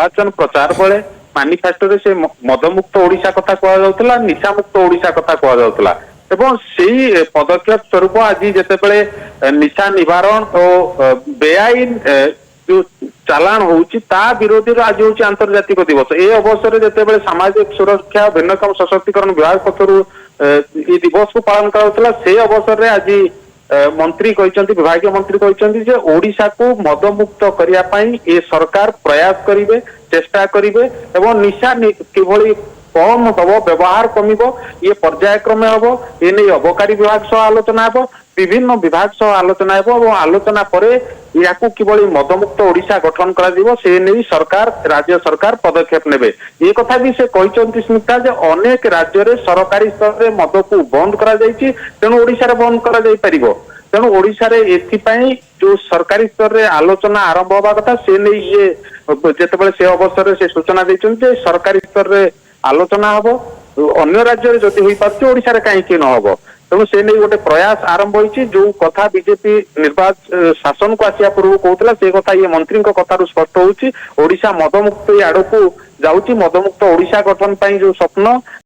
ନିର୍ବାଚନ प्रचार बेले मैनिफेस्टो रे से मदमुक्त ओडिशा कथा कह जाउतला निशा मुक्त ओडिशा कथा कह जाउतला एवं सेही पदक्षेप स्वरूप आज जितेबले निशा निवारण और बेआईन जो चालान होउची ता विरोधी आज होउची अंतर्जातिक दिवस ए अवसर जितेबले सामाजिक सुरक्षा भिन्नक्षम सशक्तिकरण विभाग पक्षरु ये दिवस को पालन कराउतला से अवसर रे आज मंत्री कहते विभाग मंत्री कहते ओडिशा को मदमुक्त करने पाई ये सरकार प्रयास करिवे चेष्टा करिवे एवं निशा किभली कम हम व्यवहार कमिबो ये पर्यायक्रमे हम ये नहीं अबकारी विभाग सह आलोचना हम विभिन्न विभाग सह आलोचना हम आलोचना पर या किभली मदमुक्त ओडिशा गठन करा से नहीं सरकार राज्य सरकार पदक्षेप नेबे ये कथा भी से कहते स्मिता जे अनेक राज्य रे सरकारी स्तर रे मद को बंद करा जायछि तेणु ओडिशा रे बंद करा जाय परिबो तेणु ओडिशा रे एथिपाई जो सरकारी स्तर रे आलोचना आरंभ होगा कथा से नहीं ये जेतेबेले से अवसर रे से सूचना दैछन्ते सरकारी स्तर रे आलोचना हबो अन्य राज्य रे जति होई पाछे ओडिशा रे काहे कि न हबो तेणु से नहीं गोटे प्रयास आरंभ होइछि जो कथा बीजेपी निर्वाचन शासन को आसिया पूर्व कहूतला से कथा ये मंत्री कथारू स्पष्ट होउछि ओडिशा मदमुक्त आड़ को जाउछि मदमुक्त ओडिशा गठन पई जो स्वप्न